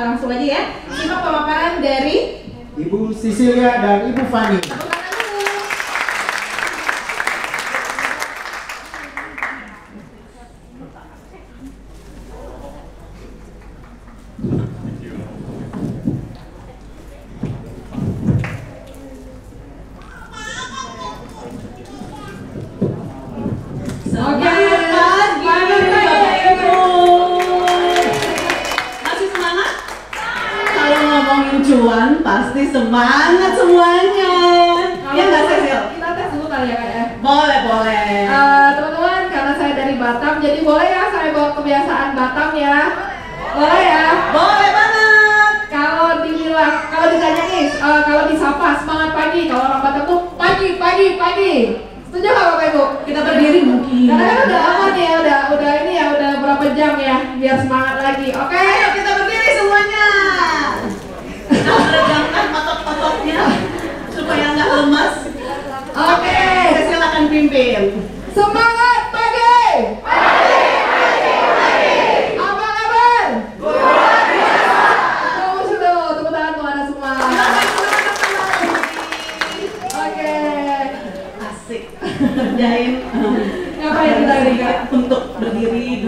kita langsung aja ya. Simak pemaparan dari Ibu Cecilia dan Ibu Fani. Cuan pasti semangat semuanya. Ya nggak Cecil? Kita tes dulu kali ya Kak ya. Boleh. Teman-teman, karena saya dari Batam, jadi boleh ya saya bawa kebiasaan Batam ya? Boleh ya? Boleh banget. Kalau ditanya nih, kalau disapa semangat pagi, kalau orang Batam tuh pagi. Setuju nggak Bapak Ibu? Kita berdiri mungkin. Karena kan udah aman ya, udah ini ya, udah berapa jam ya, biar semangat lagi. Oke? Ayo kita berdiri semuanya. Kita meregangkan otot-ototnya supaya nggak lemas. Oke. Saya silakan pimpin. Semangat pagi. Apa kabar? Luar biasa. Tepuk tangan tuh ada semua. Oke. Asik. Kerjain. Ngapain kita ini Kak? Untuk berdiri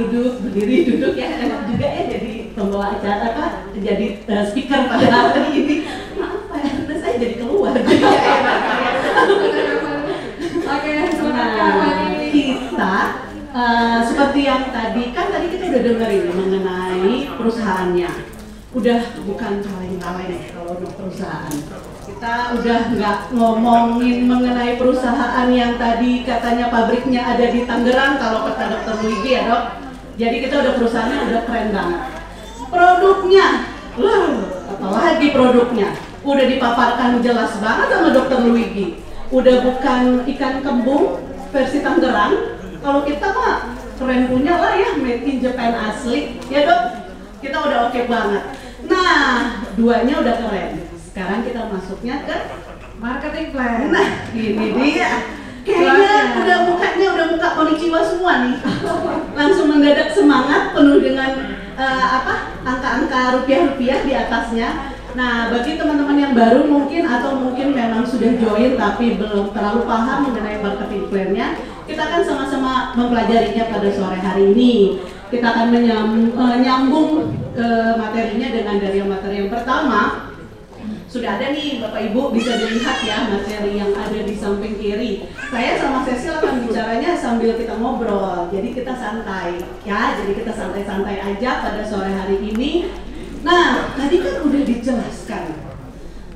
duduk ya, enak juga ya jadi pembawa acara apa? Jadi speaker pada hari ini. Maaf Pak, karena saya jadi keluar. Jadi enak. Oke, silakan Nah, kita seperti yang tadi kita udah dengerin mengenai perusahaannya. Udah bukan kaleng-kaleng kalau untuk perusahaan. Kita udah nggak ngomongin mengenai perusahaan yang tadi katanya pabriknya ada di Tangerang kalau kata Dr. Luigi ya Dok. Jadi kita udah perusahaannya udah keren banget. Produknya, apalagi produknya udah dipaparkan jelas banget sama Dr. Luigi. Udah bukan ikan kembung versi Tangerang. Kalau kita mah keren punya lah ya, made in Japan asli ya Dok. Kita udah oke banget. Nah, duanya udah keren. Sekarang kita masuknya ke marketing plan. Nah, ini dia. Kayaknya udah muka konnichiwa semua nih. Langsung mendadak semangat penuh dengan angka-angka rupiah-rupiah di atasnya. Nah, bagi teman-teman yang baru mungkin atau mungkin memang sudah join tapi belum terlalu paham mengenai marketing plan-nya, kita akan sama-sama mempelajarinya pada sore hari ini. Kita akan menyambung materinya dengan dari materi yang pertama. Sudah ada nih Bapak Ibu, bisa dilihat ya materi yang ada di samping kiri. Saya sama Cecil akan bicaranya sambil kita ngobrol, jadi kita santai ya, jadi kita santai-santai aja pada sore hari ini. Nah, tadi kan udah dijelaskan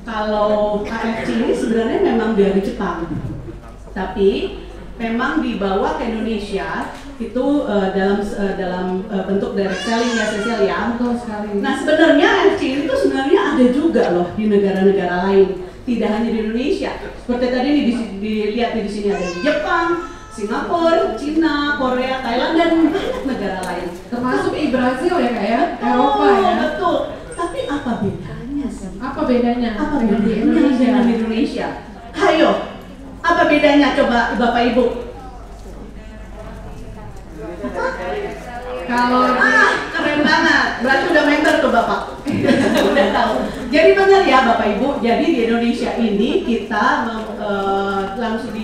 kalau KFC ini sebenarnya memang dari Jepang, tapi memang dibawa ke Indonesia itu dalam bentuk direct selling ya Cecil ya. Betul sekali. Nah sebenarnya KFC itu sebenarnya ada juga loh di negara-negara lain, tidak hanya di Indonesia. Seperti tadi dilihat di sini ada di Jepang, Singapura, Cina, Korea, Thailand dan banyak negara lain. Termasuk di Brazil ya Kak ya, Eropa ya. Betul. Tapi apa bedanya sih? Apa bedanya? Apa dengan di bedanya Indonesia? dengan di Indonesia? Hayo, apa bedanya coba Bapak Ibu? Kalau Keren banget, berarti udah member tuh Bapak. Udah tahu. Jadi benar ya Bapak Ibu, jadi di Indonesia ini kita langsung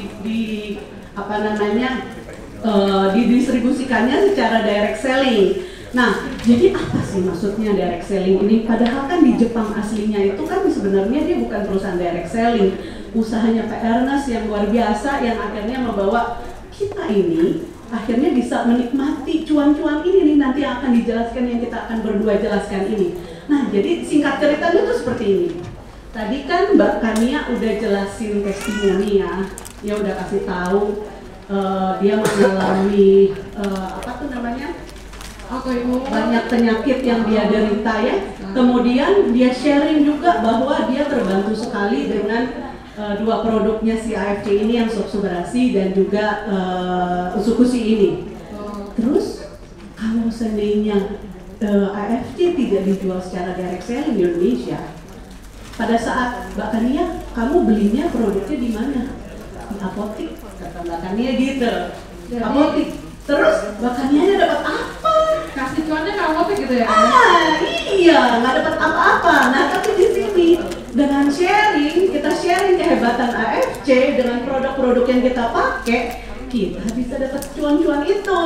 didistribusikannya secara direct selling. Nah, jadi apa sih maksudnya direct selling ini? Padahal kan di Jepang aslinya itu kan sebenarnya dia bukan perusahaan direct selling. Usahanya Pak Ernest yang luar biasa yang akhirnya membawa kita ini akhirnya bisa menikmati cuan-cuan ini nih nanti akan dijelaskan yang kita akan berdua jelaskan ini. Nah, jadi singkat ceritanya tuh seperti ini. Tadi kan Mbak Kania udah jelasin testimoni ya udah kasih tahu dia mengalami banyak penyakit yang dia derita ya. Kemudian dia sharing juga bahwa dia terbantu sekali dengan dua produknya si AFC ini yang Subsubrasi dan juga Usukushi ini. Terus kalau seandainya AFC tidak dijual secara direct selling di Indonesia, pada saat Mbak Kania, kamu belinya produknya di mana? Di apotik, kata Mbak Kania gitu. Apotik. Terus Mbak Kania dapat apa? kasih cuannya nggak ngotek gitu ya? Iya, nggak dapat apa-apa. Nah, tapi di sini dengan sharing, kita sharing kehebatan AFC dengan produk-produk yang kita pakai, kita bisa dapat cuan-cuan itu.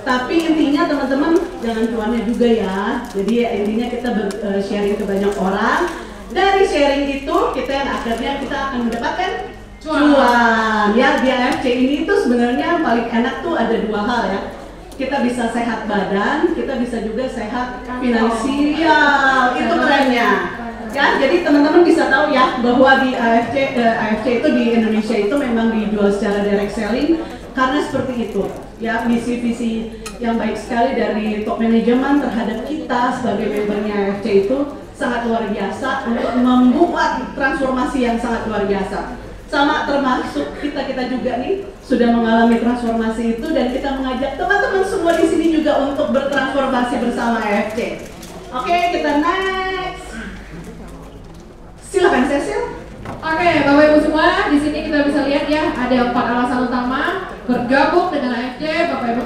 Tapi intinya teman-teman jangan cuannya juga ya. Jadi intinya kita sharing ke banyak orang. Dari sharing itu kita yang akhirnya kita akan mendapatkan cuan. Ya, di AFC ini tuh sebenarnya paling enak tuh ada dua hal ya. Kita bisa sehat badan, kita bisa juga sehat finansial. Itu kerennya. Ya, jadi teman-teman bisa tahu ya bahwa di AFC itu di Indonesia itu memang dijual secara direct selling karena seperti itu. Ya, visi-visi yang baik sekali dari top manajemen terhadap kita sebagai membernya AFC itu sangat luar biasa untuk membuat transformasi yang sangat luar biasa. Sama termasuk kita juga nih sudah mengalami transformasi itu dan kita mengajak teman-teman semua di sini juga untuk bertransformasi bersama AFC. Oke, kita next. Silakan Cecil. Oke, Bapak Ibu semua, di sini kita bisa lihat ya ada 4 alasan utama bergabung dengan AFC. Bapak Ibu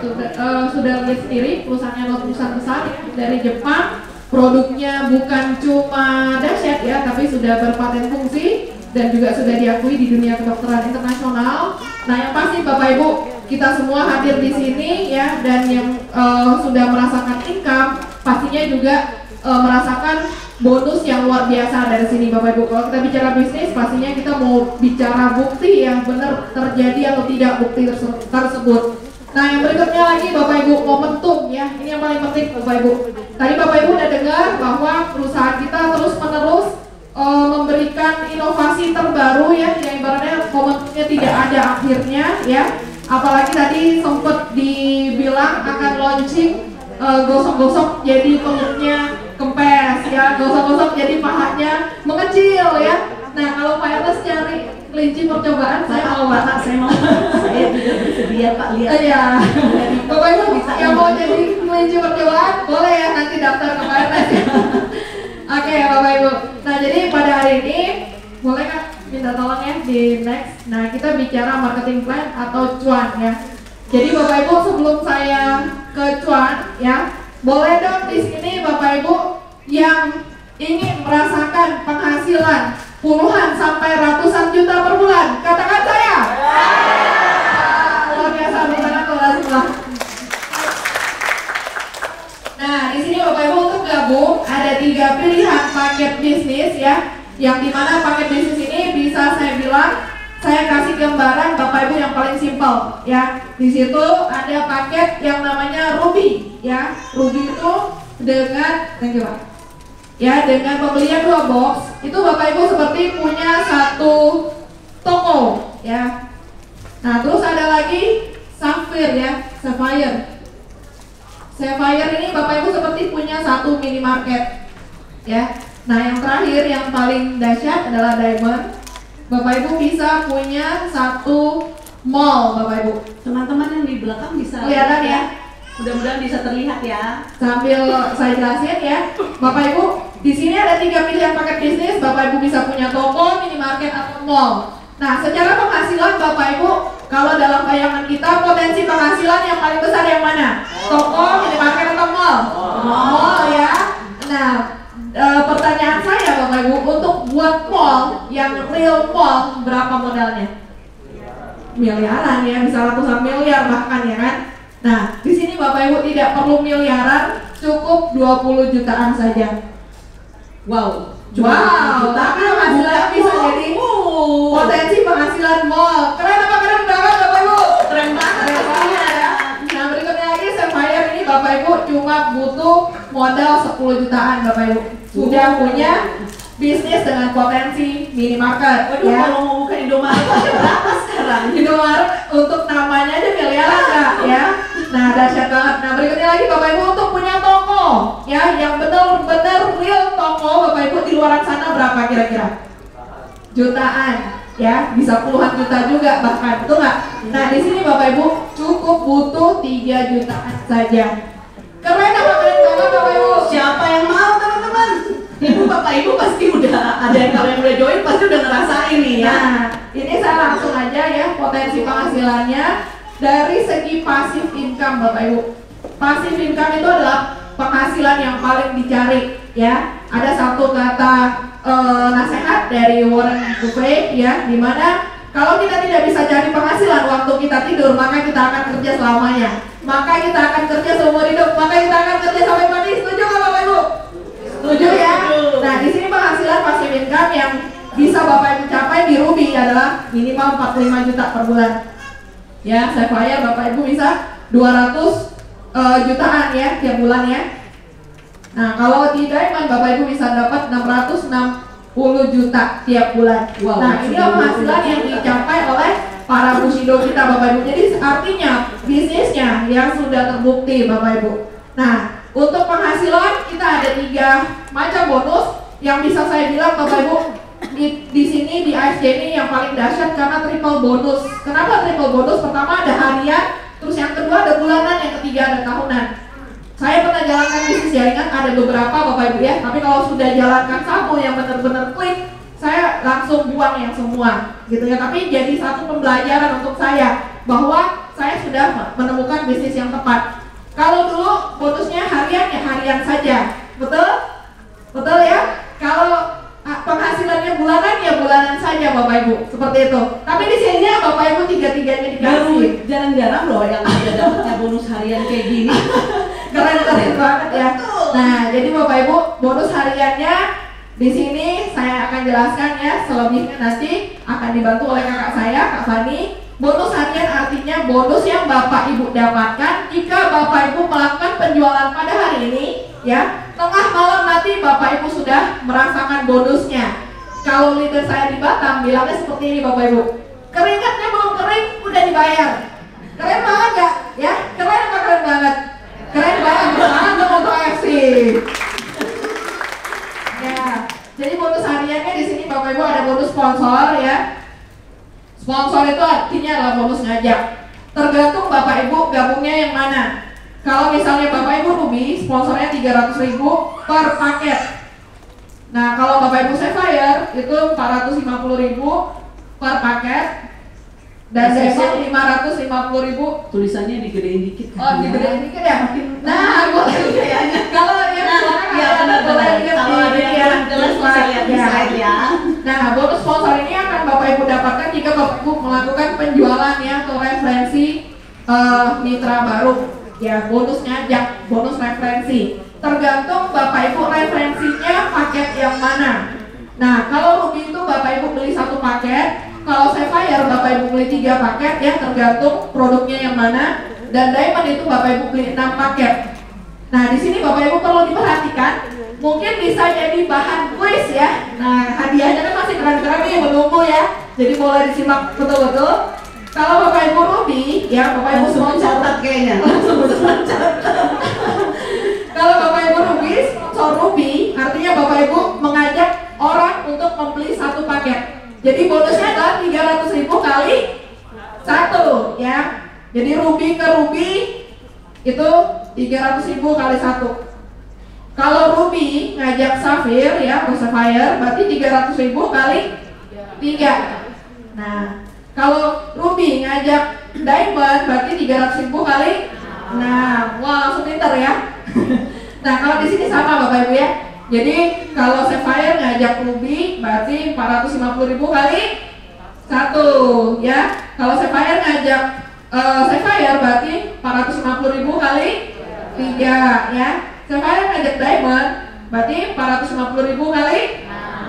sudah lihat sendiri perusahaannya perusahaan besar ya, dari Jepang. Produknya bukan cuma dahsyat ya, tapi sudah berpaten fungsi dan juga sudah diakui di dunia kedokteran internasional. Nah, yang pasti Bapak Ibu, kita semua hadir di sini ya, dan yang sudah merasakan income pastinya juga merasakan bonus yang luar biasa dari sini Bapak Ibu. Kalau kita bicara bisnis, pastinya kita mau bicara bukti yang benar terjadi atau tidak bukti tersebut. Nah, yang berikutnya lagi Bapak Ibu, momentum ya, ini yang paling penting Bapak Ibu. Tadi Bapak Ibu udah dengar bahwa perusahaan kita terus menerus memberikan inovasi terbaru ya, yang ibaratnya momentumnya tidak ada akhirnya ya. Apalagi tadi sempat dibilang akan launching gosok-gosok jadi peluknya kempes ya, gosok-gosok jadi pahanya mengecil ya. Nah, kalau Pak Ernest cari kelinci percobaan, saya mau Pak, saya mau. Saya juga bersedia Pak, lihat. Iya. Bapak Ibu yang mau jadi kelinci percobaan boleh ya, nanti daftar ke Pak Ernest ya. Oke, Bapak Ibu. Nah, jadi pada hari ini boleh kan minta tolong ya di next. Nah, kita bicara marketing plan atau cuan ya. Jadi Bapak Ibu, sebelum saya ke cuan ya, boleh dong di sini Bapak Ibu yang ingin merasakan penghasilan puluhan sampai ratusan juta per bulan, katakan saya. Luar biasa, bertangan kepada semua. Nah, di sini Bapak Ibu untuk gabung ada 3 pilihan paket bisnis ya, yang dimana paket bisnis ini bisa saya bilang, saya kasih gambaran Bapak Ibu yang paling simpel ya. Di situ ada paket yang namanya Ruby ya. Ruby itu dengan, thank you Pak. Ya, dengan pembelian 2 box itu Bapak Ibu seperti punya 1 toko ya. Nah, terus ada lagi Sapphire ya, Sapphire ini Bapak Ibu seperti punya 1 minimarket ya. Nah, yang terakhir yang paling dahsyat adalah Diamond. Bapak Ibu bisa punya 1 mall Bapak Ibu. Teman-teman yang di belakang bisa kelihatan ya. Mudah-mudahan bisa terlihat ya. Sambil saya jelasin ya, Bapak Ibu, di sini ada 3 pilihan paket bisnis. Bapak Ibu bisa punya toko, minimarket atau mall. Nah, secara penghasilan Bapak Ibu, kalau dalam bayangan kita potensi penghasilan yang paling besar yang mana? Toko, minimarket atau mall? Mall ya. Nah, pertanyaan saya Bapak Ibu, untuk buat mall yang real mall berapa modalnya? Miliaran ya, bisa ratusan miliar bahkan ya kan. Nah, di sini Bapak Ibu tidak perlu miliaran, cukup 20 jutaan saja. Wow, tapi penghasilan bisa jadi potensi penghasilan mall. Keren apa keren banget Bapak Ibu? Keren banget ya. Nah, berikutnya lagi Sapphire ini Bapak Ibu cuma butuh modal 10 jutaan Bapak Ibu. Sudah punya bisnis dengan potensi minimarket. Waduh, kalau mau buka Indomaret berapa sekarang? Indomaret untuk namanya aja miliaran enggak ya. Nah, dahsyat banget. Nah, berikutnya lagi Bapak Ibu untuk punya toko ya, yang benar-benar real toko Bapak Ibu di luar sana berapa kira-kira? Jutaan ya, bisa puluhan juta juga bahkan, betul nggak? Nah, di sini Bapak Ibu cukup butuh 3 jutaan saja. Keren apa keren banget Bapak Ibu? Siapa yang mau teman-teman? Ibu Bapak Ibu pasti udah ada yang kalau yang udah join pasti udah ngerasain nih ya. Nah, ini saya langsung aja ya potensi penghasilannya dari segi passive income Bapak Ibu. passive income itu adalah penghasilan yang paling dicari, ya. Ada satu kata nasihat dari Warren Buffett, ya, dimana kalau kita tidak bisa cari penghasilan waktu kita tidur, maka kita akan kerja selamanya. Maka kita akan kerja seumur hidup, maka kita akan kerja sampai mati. Setuju nggak Bapak Ibu? Setuju ya? Nah, di sini penghasilan passive income yang bisa Bapak Ibu capai di Ruby adalah minimal 45 juta per bulan. Ya, Sapphire Bapak Ibu bisa 200 jutaan ya tiap bulan ya. Nah, kalau di Diamond Bapak Ibu bisa dapat 660 juta tiap bulan. Wow, nah, ini penghasilan yang dicapai oleh para Bushido kita Bapak Ibu. Jadi artinya bisnisnya yang sudah terbukti Bapak Ibu. Nah, untuk penghasilan kita ada 3 macam bonus yang bisa saya bilang Bapak Ibu di sini di AFJ ini yang paling dahsyat karena triple bonus. Kenapa triple bonus? Pertama ada harian, terus yang kedua ada bulanan, yang ketiga ada tahunan. Saya pernah jalankan bisnis jaringan, ada beberapa Bapak Ibu ya, tapi kalau sudah jalankan satu yang benar-benar klik, saya langsung buang yang semua gitu ya. Tapi jadi satu pembelajaran untuk saya bahwa saya sudah menemukan bisnis yang tepat. Kalau dulu bonusnya harian ya harian saja, betul? Betul ya? Kalau penghasilannya bulanan ya bulanan saja Bapak Ibu, seperti itu. Tapi di sini Bapak Ibu tiga-tiganya dikasih. Jarang-jarang loh yang ada dapatnya bonus harian kayak gini. Keren banget ya. Nah, jadi Bapak Ibu bonus hariannya di sini saya akan jelaskan ya, selebihnya nanti akan dibantu oleh kakak saya, Kak Fani. Bonus harian artinya bonus yang Bapak Ibu dapatkan jika Bapak Ibu melakukan penjualan pada hari ini ya. Tengah malam nanti Bapak Ibu sudah merasakan bonusnya. Kalau leader saya di Batam bilangnya seperti ini Bapak Ibu, keringatnya belum kering udah dibayar. Keren banget gak? Ya, keren apa keren banget? Keren banget, tangan dong untuk AFC. Ya, jadi bonus hariannya di sini Bapak Ibu ada bonus sponsor ya. Sponsor itu artinya adalah bonus ngajak. Tergantung Bapak Ibu gabungnya yang mana. Kalau misalnya Bapak Ibu Ruby, sponsornya 300.000 per paket. Nah, kalau Bapak Ibu Sapphire itu 450.000 per paket. Dan Diamond 550.000. Tulisannya digedein dikit. Oh, digedein dikit ya? Nah, boleh kayaknya. Kalau yang ya benar-benar. Kalau ada yang jelas bisa lihat di slide ya. Nah, bonus sponsor ini akan Bapak Ibu dapatkan jika Bapak Ibu melakukan penjualan ya atau referensi mitra baru. Ya, bonus ngajak, bonus referensi. Tergantung Bapak Ibu referensinya paket yang mana. Nah, kalau Ruby itu Bapak Ibu beli 1 paket, kalau Sapphire Bapak Ibu beli 3 paket ya, tergantung produknya yang mana. Dan Diamond itu Bapak Ibu beli 6 paket. Nah, di sini Bapak Ibu perlu diperhatikan, mungkin bisa jadi bahan kuis ya. Nah, hadiahnya kan masih keren-keren nih, menunggu ya. Jadi boleh disimak betul-betul. Kalau Bapak Ibu Ruby, ya Bapak Ibu semua catat kayaknya. Kalau Bapak Ibu Ruby, sponsor Ruby, artinya Bapak Ibu mengajak orang untuk membeli 1 paket. Jadi bonusnya adalah 300.000 kali 1 ya. Jadi Ruby ke Ruby itu 300.000 kali 1. Kalau Ruby ngajak Sapphire ya atau Sapphire berarti 300.000 kali 3. Nah, kalau Ruby ngajak Diamond berarti 300.000 kali. Nah, wah langsung pinter ya. Nah, kalau di sini sama Bapak Ibu ya. Jadi kalau Sapphire ngajak Ruby berarti 450.000 kali 1 ya. Kalau Sapphire ngajak Sapphire berarti 450.000 kali 3 ya. Sapphire ngajak Diamond berarti 450.000 kali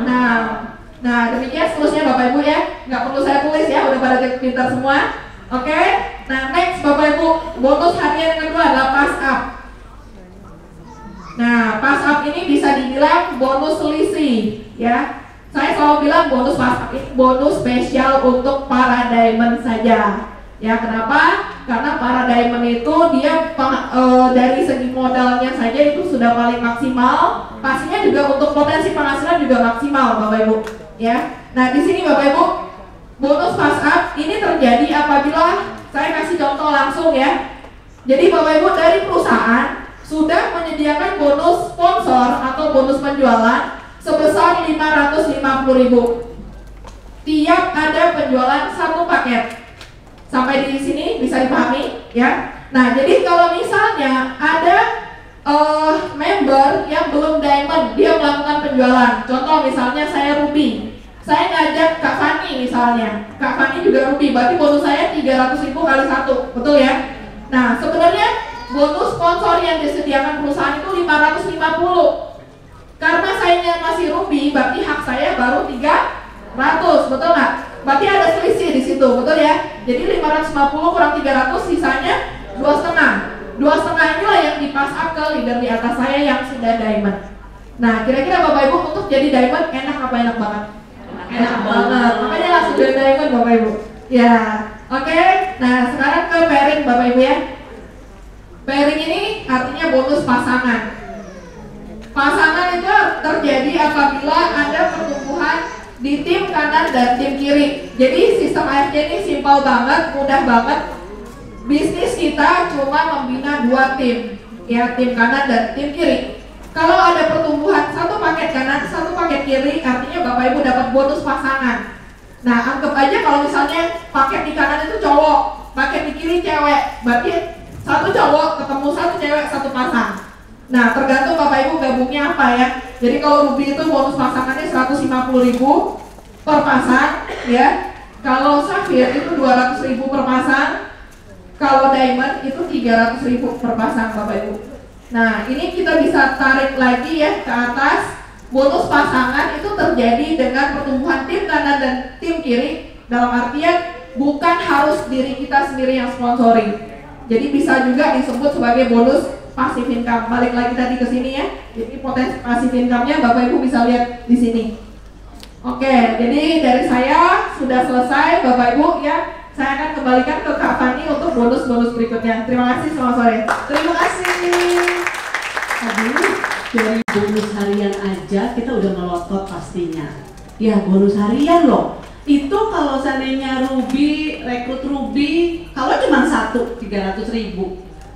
6. Nah, demikian seterusnya Bapak Ibu ya. Nggak perlu saya tulis ya, udah pada pintar semua. Oke. Nah, next Bapak Ibu, bonus harian yang kedua adalah pass up. Nah, pass up ini bisa dibilang bonus selisih ya. Saya selalu bilang bonus pass up ini bonus spesial untuk para Diamond saja. Ya, kenapa? Karena para Diamond itu dia dari segi modalnya saja itu sudah paling maksimal. Pastinya juga untuk potensi penghasilan juga maksimal Bapak Ibu. Ya, nah di sini Bapak Ibu bonus pass up ini terjadi apabila saya kasih contoh langsung ya. Jadi Bapak Ibu dari perusahaan sudah menyediakan bonus sponsor atau bonus penjualan sebesar 550.000 tiap ada penjualan 1 paket. Sampai di sini bisa dipahami ya. Nah, jadi kalau misalnya ada member yang belum diamond, dia melakukan penjualan. Contoh misalnya saya Ruby, saya ngajak Kak Fani misalnya, Kak Fani juga Ruby, berarti bonus saya 300.000 kali 1, betul ya? Nah, sebenarnya bonus sponsor yang disediakan perusahaan itu 550. Karena saya masih Ruby, berarti hak saya baru 300, betul nggak? Berarti ada selisih di situ, betul ya? Jadi 550 kurang 300, sisanya 2,5. 2,5 inilah yang dipas up ke leader di atas saya yang sudah diamond. Nah, kira-kira Bapak Ibu untuk jadi diamond enak apa enak banget? Enak banget. Makanya langsung jadi diamond Bapak Ibu. Ya, oke. Nah, sekarang ke pairing Bapak Ibu ya. Pairing ini artinya bonus pasangan. Pasangan itu terjadi apabila ada pertumbuhan di tim kanan dan tim kiri. Jadi sistem AFC ini simpel banget, mudah banget. Bisnis kita cuma membina 2 tim, ya, tim kanan dan tim kiri. Kalau ada pertumbuhan satu paket kanan, satu paket kiri, artinya Bapak Ibu dapat bonus pasangan. Nah, anggap aja kalau misalnya paket di kanan itu cowok, paket di kiri cewek, berarti satu cowok ketemu satu cewek, satu pasang. Nah, tergantung Bapak Ibu gabungnya apa ya. Jadi kalau Ruby itu bonus pasangannya 150.000 per pasang, ya. Kalau Safir itu 200.000 per pasang. Kalau Diamond itu 300.000 per pasang Bapak Ibu. Nah, ini kita bisa tarik lagi ya ke atas. Bonus pasangan itu terjadi dengan pertumbuhan tim kanan dan tim kiri. Dalam artian bukan harus diri kita sendiri yang sponsori. Jadi bisa juga disebut sebagai bonus passive income. Balik lagi tadi ke sini ya. Jadi potensi passive income-nya Bapak Ibu bisa lihat di sini. Oke, jadi dari saya sudah selesai Bapak Ibu ya. Saya akan kembalikan ke Kak Fani untuk bonus-bonus berikutnya. Terima kasih, selamat sore. Terima kasih. Aduh, dari bonus harian aja kita udah melotot pastinya. Ya, bonus harian loh. Itu kalau seandainya Ruby, rekrut Ruby, kalau cuma 300.000.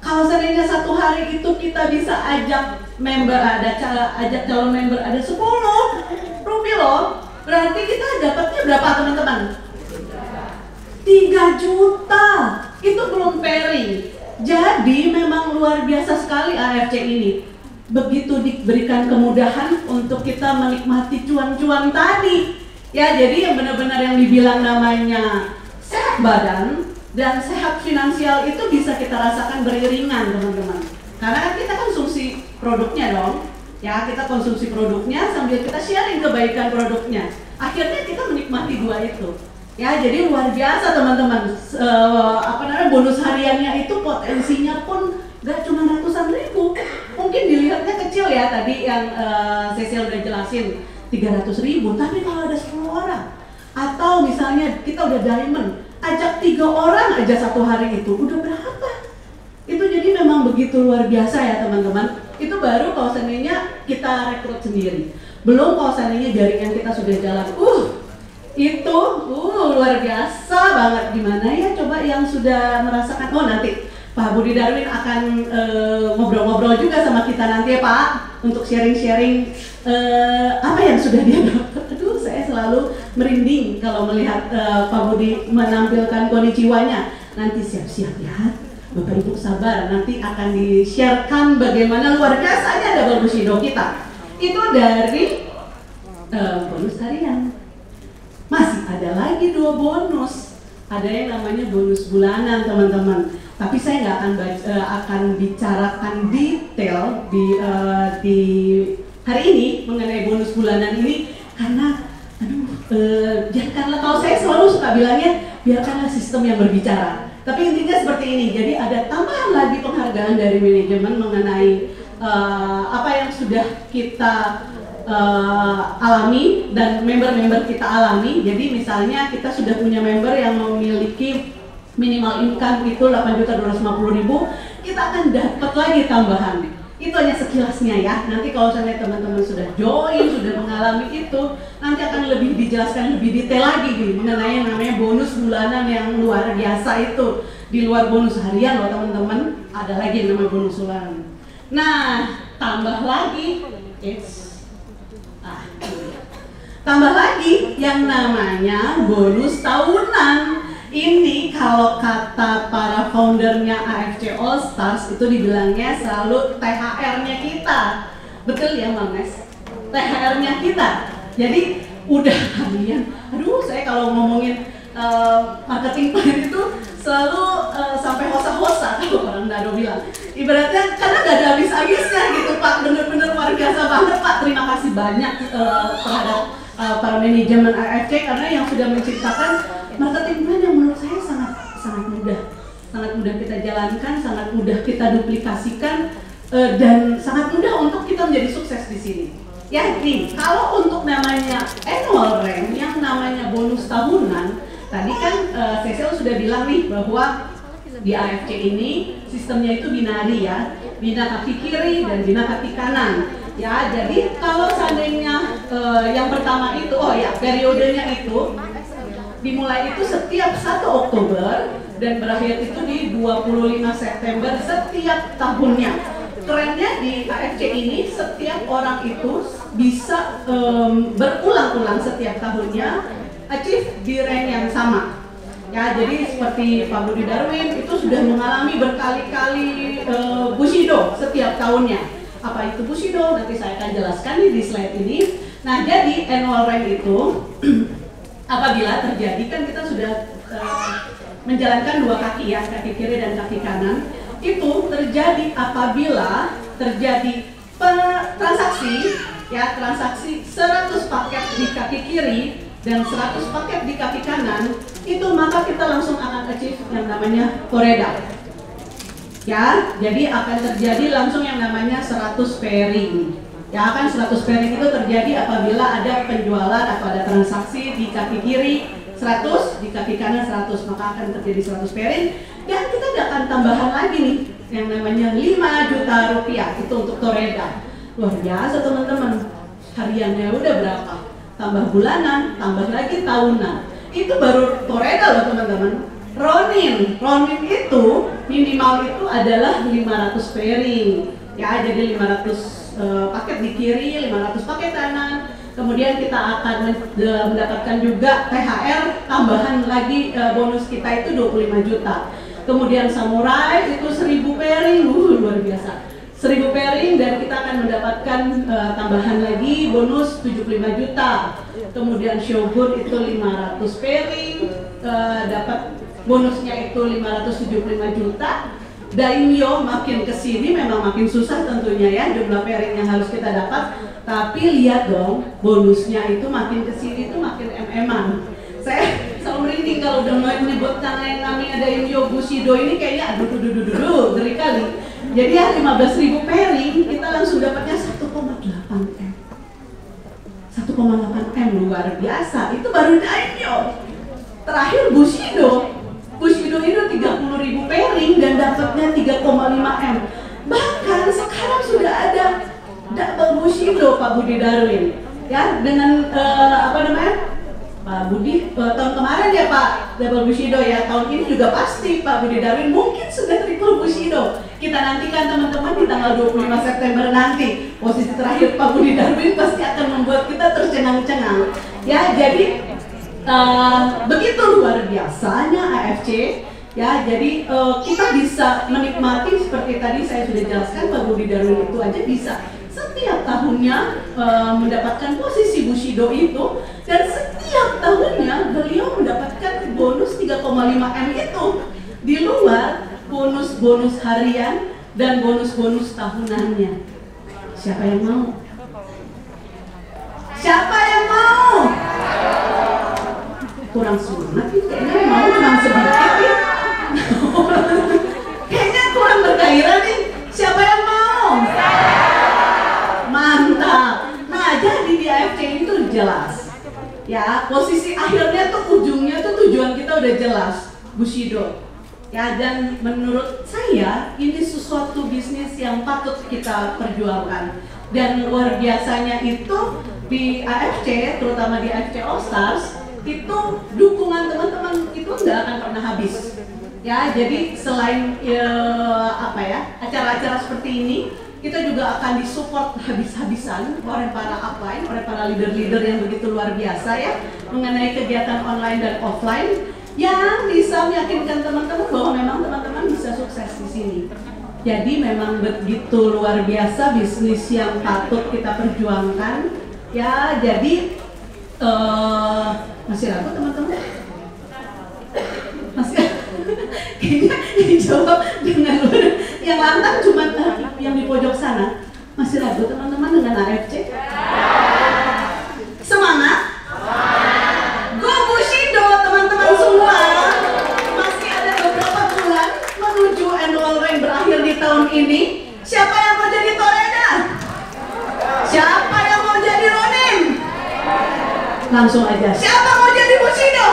Kalau seandainya satu hari itu kita bisa ajak member, ajak calon member ada 10 Ruby loh. Berarti kita dapatnya berapa teman-teman? 3 juta, itu belum pairing. Jadi memang luar biasa sekali AFC ini. Begitu diberikan kemudahan untuk kita menikmati cuan-cuan tadi. Ya, jadi yang benar-benar yang dibilang namanya sehat badan dan sehat finansial itu bisa kita rasakan beriringan teman-teman. Karena kan kita konsumsi produknya dong. Ya, kita konsumsi produknya sambil kita sharing kebaikan produknya. Akhirnya kita menikmati 2 itu. Ya, jadi luar biasa teman-teman. Bonus hariannya itu potensinya pun gak cuma ratusan ribu. Mungkin dilihatnya kecil ya, tadi yang Cecil udah jelasin 300.000. Tapi kalau ada 10 orang, atau misalnya kita udah diamond, ajak 3 orang aja satu hari itu, udah berapa? Itu jadi memang begitu luar biasa ya teman-teman. Itu baru kalau seandainya kita rekrut sendiri. Belum kalau seandainya jaringan kita sudah jalan. Itu luar biasa banget. Gimana ya coba yang sudah merasakan. Oh, nanti Pak Budi Darwin akan ngobrol-ngobrol juga sama kita nanti ya Pak, untuk sharing-sharing apa yang sudah dia dapat. Aduh, saya selalu merinding kalau melihat Pak Budi menampilkan konnichiwa-nya. Nanti siap-siap ya Bapak Ibu, sabar, nanti akan di-sharekan bagaimana luar biasanya double bushido kita. Itu dari bonus harian. Masih ada lagi 2 bonus. Ada yang namanya bonus bulanan teman-teman. Tapi saya nggak akan bicarakan detail di hari ini mengenai bonus bulanan ini karena janganlah, kalau saya selalu suka bilangnya biarkanlah sistem yang berbicara. Tapi intinya seperti ini. Jadi ada tambahan lagi penghargaan dari manajemen mengenai apa yang sudah kita alami dan member-member kita alami. Jadi misalnya kita sudah punya member yang memiliki minimal income itu 8.250.000, kita akan dapat lagi tambahan. Itu hanya sekilasnya ya. Nanti kalau misalnya teman-teman sudah join, sudah mengalami itu, nanti akan lebih dijelaskan lebih detail lagi nih mengenai yang namanya bonus bulanan yang luar biasa itu. Di luar bonus harian loh teman-teman, ada lagi yang namanya bonus bulanan. Nah, tambah lagi tambah lagi yang namanya bonus tahunan. Ini kalau kata para foundernya AFC All Stars itu dibilangnya selalu THR-nya kita. Betul ya Bang Nes? THR-nya kita. Jadi udah kalian, aduh saya kalau ngomongin marketing plan itu selalu sampai hosa-hosa kalau orang Nado bilang. Ibaratnya karena gak ada habis-habisnya gitu Pak, bener-bener luar biasa banget Pak. Terima kasih banyak terhadap para manajemen AFC karena yang sudah menciptakan marketing plan yang menurut saya sangat mudah kita jalankan, sangat mudah kita duplikasikan, dan sangat mudah untuk kita menjadi sukses di sini. Ya, nih, kalau untuk namanya annual rank, yang namanya bonus tahunan, tadi kan Cecil sudah bilang nih bahwa di AFC ini sistemnya itu binari ya, bina kaki kiri dan bina kaki kanan. Ya, jadi kalau seandainya yang pertama itu, periodenya itu dimulai itu setiap 1 Oktober dan berakhir itu di 25 September setiap tahunnya. Kerennya di AFC ini setiap orang itu bisa berulang-ulang setiap tahunnya achieve di rank yang sama. Ya, jadi seperti Pak Budi Darwin itu sudah mengalami berkali-kali Bushido setiap tahunnya. Apa itu Bushido? Nanti saya akan jelaskan nih di slide ini. Nah, jadi annual rank itu apabila terjadi kan kita sudah menjalankan 2 kaki ya, kaki kiri dan kaki kanan. Itu terjadi apabila terjadi transaksi 100 paket di kaki kiri dan 100 paket di kaki kanan, itu maka kita langsung akan achieve yang namanya Toreda. Ya, jadi akan terjadi langsung yang namanya 100 pairing. Ya, akan 100 pairing itu terjadi apabila ada penjualan atau ada transaksi di kaki kiri 100, di kaki kanan 100, maka akan terjadi 100 pairing. Dan kita akan tambahan lagi nih yang namanya 5 juta rupiah itu untuk Toreda. Luar biasa teman-teman, hariannya udah berapa? Tambah bulanan, tambah lagi tahunan. Itu baru Toreda loh teman-teman. Ronin itu minimal itu adalah 500 pairing. Ya, jadi 500 paket di kiri, 500 paket kanan. Kemudian kita akan mendapatkan juga THR tambahan lagi, bonus kita itu 25 juta. Kemudian samurai itu 1000 pairing, luar biasa. 1000 pairing dan kita akan mendapatkan tambahan lagi bonus 75 juta. Kemudian shogun itu 500 pairing, dapat bonusnya itu 575 juta. Daimyo makin kesini memang makin susah tentunya ya, jumlah pairing yang harus kita dapat. Tapi lihat dong, bonusnya itu makin kesini itu makin MM-an. Saya selalu merinding kalau udah menyebut nama yang namanya Daimyo Bushido ini kayaknya aduh ngeri kali. Jadi ya 15.000 pairing kita langsung dapatnya 1,8 M. 1,8 M luar biasa. Itu baru Daimyo. Terakhir Bushido itu 30.000 pairing dan dapatnya 3,5 M. Bahkan sekarang sudah ada double Bushido Pak Budi Darwin. Ya, dengan Pak Budi tahun kemarin ya Pak double Bushido ya. Tahun ini juga pasti Pak Budi Darwin mungkin sudah triple Bushido. Kita nantikan teman-teman di tanggal 25 September nanti. Posisi terakhir Pak Budi Darwin pasti akan membuat kita tercengang-cengang. Ya, jadi begitu luar biasanya AFC ya. Jadi kita bisa menikmati seperti tadi saya sudah jelaskan, Pak Budi Darwin itu aja bisa setiap tahunnya mendapatkan posisi Bushido itu, dan setiap tahunnya beliau mendapatkan bonus 3,5 M itu di luar bonus-bonus harian dan bonus-bonus tahunannya. Siapa yang mau? Siapa yang mau? Kurang semangat nih, kayaknya mau cuma sedikit nih. Kayaknya kurang bergairah nih. Siapa yang mau? Mantap. Nah, jadi di AFC itu jelas ya, posisi akhirnya tuh ujungnya tuh tujuan kita udah jelas, Bushido ya. Dan menurut saya ini sesuatu bisnis yang patut kita perjuangkan. Dan luar biasanya itu di AFC, terutama di AFC All Stars, itu dukungan teman-teman itu nggak akan pernah habis ya. Jadi selain acara-acara seperti ini, kita juga akan disupport habis-habisan oleh para upline, oleh para leader-leader yang begitu luar biasa ya, mengenai kegiatan online dan offline. yang bisa meyakinkan teman-teman bahwa memang teman-teman bisa sukses di sini. Jadi memang begitu luar biasa bisnis yang patut kita perjuangkan. Ya, jadi masih ragu teman-teman? Masih kayaknya dijawab dengan yang lantang cuma yang di pojok sana. Masih ragu teman-teman dengan AFC? Semangat? Go Bushido teman-teman semua. Masih ada beberapa bulan menuju annual rank berakhir di tahun ini. Siapa yang mau jadi Toreda? Siapa yang mau jadi Ronin? Langsung aja. Siapa mau jadi Bushido?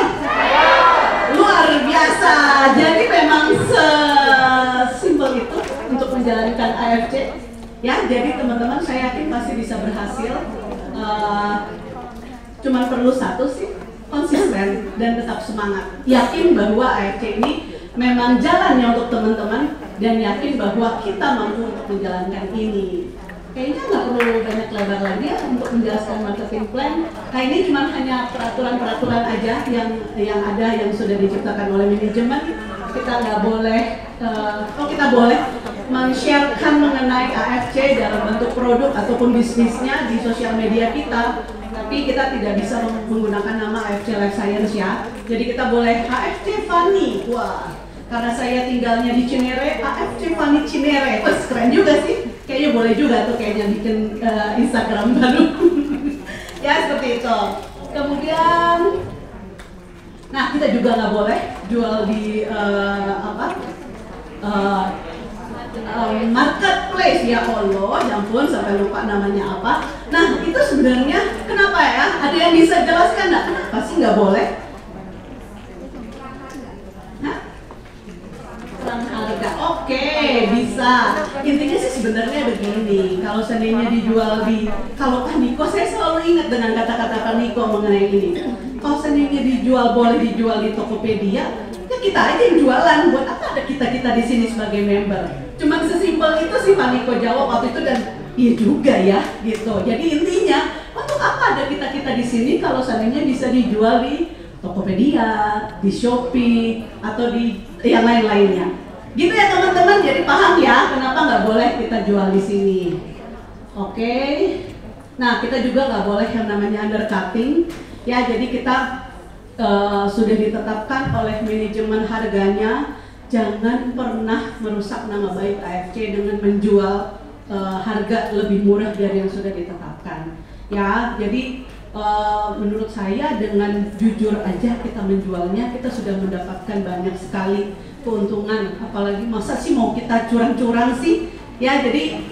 Luar biasa. Jadi memang sesimpel itu untuk menjalankan AFC. Ya, jadi teman-teman saya yakin pasti bisa berhasil. Cuman perlu satu sih, konsisten dan tetap semangat. Yakin bahwa AFC ini memang jalannya untuk teman-teman dan yakin bahwa kita mampu untuk menjalankan ini. Kayaknya nggak perlu banyak lebar lagi ya untuk menjelaskan marketing plan. Nah, ini cuma hanya peraturan-peraturan aja yang ada yang sudah diciptakan oleh manajemen. Kita nggak boleh, kita boleh men-sharekan mengenai AFC dalam bentuk produk ataupun bisnisnya di sosial media kita. Tapi kita tidak bisa menggunakan nama AFC Life Science ya. Jadi kita boleh AFC Fanny. Wah, karena saya tinggalnya di Cinere, AFC Fanny Cinere. Wah, keren juga sih. Kayaknya boleh juga tuh kayaknya bikin Instagram baru. Ya, seperti itu. Kemudian, nah kita juga nggak boleh jual di marketplace. Ya Allah, ya ampun sampai lupa namanya apa. Nah itu sebenarnya kenapa ya? Ada yang bisa jelaskan nggak? Kenapa sih nggak boleh? Hah? Perang harga, oke, bisa. Intinya sih sebenarnya begini. Kalau seandainya dijual kalau Pak Niko, saya selalu ingat dengan kata-kata Pak Niko mengenai ini. Kalau seandainya boleh dijual di Tokopedia, ya kita aja yang jualan. Buat apa ada kita di sini sebagai member? Cuman sesimpel itu sih Pak Niko jawab waktu itu dan iya juga ya gitu. Jadi intinya untuk apa ada kita di sini kalau seandainya bisa dijual di Tokopedia, di Shopee atau di yang lain-lainnya. Gitu ya teman-teman. Jadi paham ya kenapa nggak boleh kita jual di sini. Oke. Nah kita juga nggak boleh yang namanya undercutting. Ya jadi kita sudah ditetapkan oleh manajemen harganya. Jangan pernah merusak nama baik AFC dengan menjual harga lebih murah dari yang sudah ditetapkan. Ya, jadi menurut saya dengan jujur aja kita menjualnya, kita sudah mendapatkan banyak sekali keuntungan. Apalagi masa sih mau kita curang-curang sih? Ya, jadi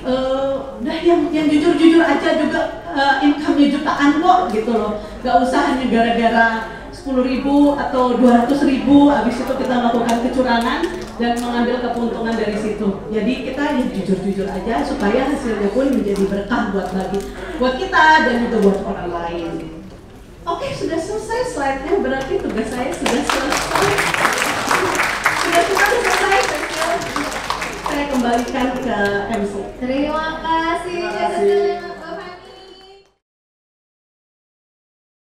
udah yang jujur-jujur aja juga income-nya jutaan kok gitu loh. Gak usah hanya gara-gara 10.000 atau 200.000, habis itu kita melakukan kecurangan dan mengambil keuntungan dari situ. Jadi kita ya jujur-jujur aja supaya hasilnya pun menjadi berkah buat kita dan juga buat orang lain. Oke, sudah selesai slide-nya, berarti tugas saya sudah selesai. Sudah selesai. Saya kembalikan ke MC. Terima kasih.